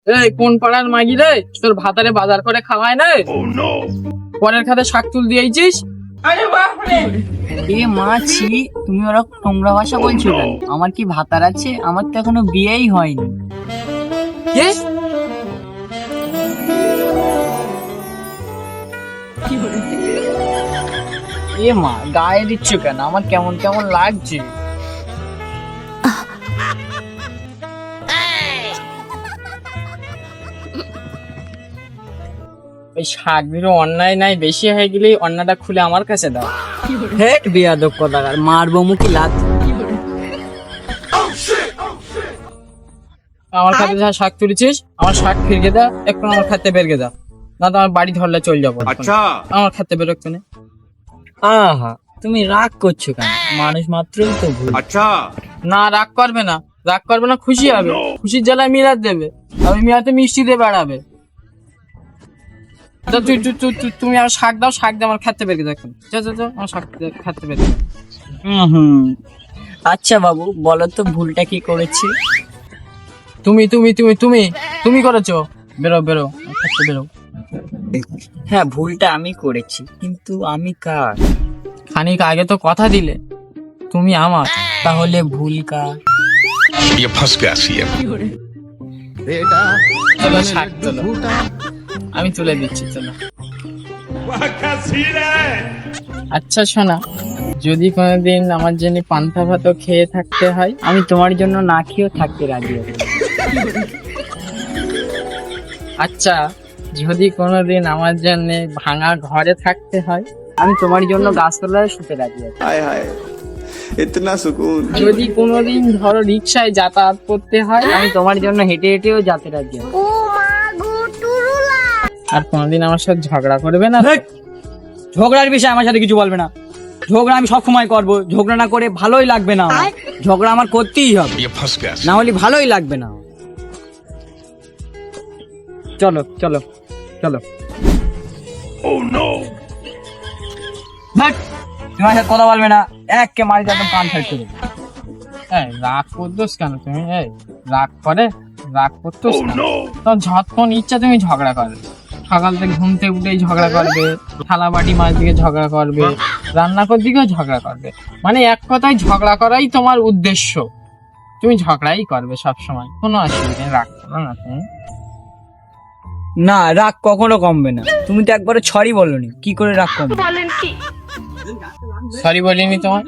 এই কোন পাড়ার মাগি রে, তোর ভাতারে বাজার করে খাওয়ায় না? পরের খাতে শাক তুল দিয়েছিস। এ মাছি, তুমি ওরকম নোংরা ভাষা বলছো কেন? আমার কি ভাতার আছে? আমার তো এখনো বিয়েই হয়নি। কে? এ মা, গায়ে দিচ্ছ কেন? আমার কেমন কেমন লাগছে। ওই শাকগুলো অন্যায় নাই, বেশি হয়ে গেলে অন্যটা খুলে আমার কাছে দাও। হেট বিয়াদব কথাকার, মারবো মুখি লাত। আমার খাতে যা শাক তুলেছিস, আমার শাক ফিরিয়ে দা, একটু আমার খাতে বেরগে যা, না তো আমার বাড়ি ধরলে চল যাবো। আচ্ছা, আমার খাতে বেরো একটু। আহা, তুমি রাগ করছো কেন? মানুষ মাত্রই তো ভুল। আচ্ছা, না রাগ করবে না, রাগ করবে না, খুশি হবে। খুশির জ্বালায় মিরাত দেবে, আমি মিরাতে মিষ্টি দিয়ে বেড়াবে। তো তুমি আমার শাক দাও, শাক দাও, আমার খাতে বেরগে দেখুন। আমার শাক খাতে বেরগে। আচ্ছা বাবু, বলো তো ভুলটা কি করেছি? তুমি তুমি তুমি তুমি তুমি করেছো। বেরো বেরো, আমার খাতে বেরো। হ্যাঁ, ভুলটা আমি করেছি, কিন্তু আমি কার? খানিক আগে তো কথা দিলে তুমি আমার। তাহলে ভুল কার? ये फंस गया सीएम। চলো শাক তোলো, আমি তুলে দিচ্ছি, চলো। আচ্ছা শোনা, যদি কোনোদিন আমার জন্য পান্তা ভাত খেয়ে থাকতে হয়, আমি তোমার জন্য না খেয়েও থাকতে রাজি আছি। আচ্ছা যদি কোনোদিন আমার জন্য ভাঙা ঘরে থাকতে হয়, আমি তোমার জন্য গাছতলায় শুতে রাজি আছি। हाय हाय इतना सुकून। যদি কোনোদিন ধরো রিক্সায় যাতায়াত করতে হয়, আমি তোমার জন্য হেঁটে হেঁটেও যেতে রাজি আছি। আর কোনোদিন আমার সাথে ঝগড়া করবে না? ঝগড়ার বিষয়ে আমার সাথে কিছু বলবে না। ঝগড়া আমি সবসময় করবো, ঝগড়া না করে ভালোই লাগবে না আমার। ঝগড়া আমার করতেই হবে, ये फंस गया না হলে ভালোই লাগবে না। চলো চলো চলো। তোমার সাথে কথা বলবে না, এককে মারি একদম কান ফাটতে দেবে। এই রাগ করতোস কেন তুমি? এই রাগ করে, রাগ করতোস কেন? তখন যখন ইচ্ছা তুমি ঝগড়া করবে। সকাল থেকে ঘুম থেকে উঠেই ঝগড়া করবে, থালা বাটি মাছ দিকে ঝগড়া করবে, রান্না করার দিকেও ঝগড়া করবে। মানে এক কথায় ঝগড়া করাই তোমার উদ্দেশ্য। তুমি ঝগড়াই করবে সব সময়, কোনো অসুবিধা নেই, রাগ করো না তুমি। না, রাগ কখনো কমবে না। তুমি তো একবারে ছড়ি বলনি, কি করে রাগ কমবে? সরি বলিনি তোমার,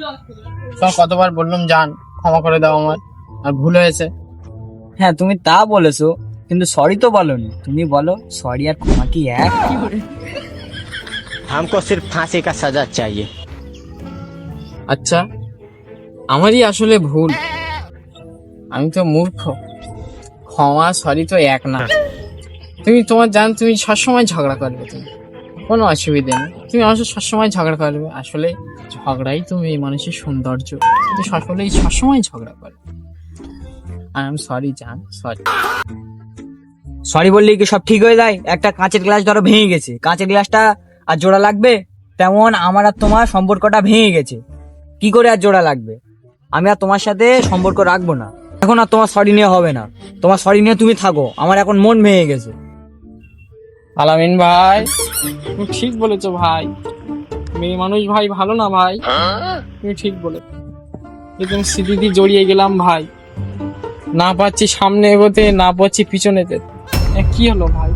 কতবার বললাম জান ক্ষমা করে দাও, আমার আর ভুল হয়েছে। হ্যাঁ, তুমি তা বলেছো, কিন্তু সরি তো বলনি। তুমি বলো, সরি আর ক্ষমা কি এক? हमको सिर्फ फांसी का सजा चाहिए। আচ্ছা আমারই আসলে ভুল, আমি তো মূর্খ। ক্ষমা সরি তো এক না। তুমি তোমার জান, তুমি সবসময় ঝগড়া করবে, তুমি কোনো অসুবিধা নেই, তুমি আমার সাথে সবসময় ঝগড়া করবে। আসলে ঝগড়াই তুমি এই মানুষের সৌন্দর্য, তুমি সকলেই সবসময় ঝগড়া করবে। আই এম সরি জান, সরি। সরি বললেই কি সব ঠিক হয়ে যায়? একটা কাঁচের গ্লাস ধরো ভেঙে গেছে, কাঁচের গ্লাসটা আর জোড়া লাগবে? তেমন আমার আর তোমার সম্পর্কটা ভেঙে গেছে, কি করে আর জোড়া লাগবে? আমি আর তোমার সাথে সম্পর্ক রাখবো না। এখন আর তোমার সরি নিয়ে হবে না, তোমার সরি নিয়ে তুমি থাকো, আমার এখন মন ভেঙে গেছে। আলামিন ভাই, তুমি ঠিক বলেছো ভাই। মেয়ে মানুষ ভাই ভালো না ভাই, তুমি ঠিক বলেছো। একদম স্মৃতি জড়িয়ে গেলাম ভাই, না পাচ্ছি সামনে এগোতে, না পাচ্ছি পিছনে যেতে। কি হলো ভাই?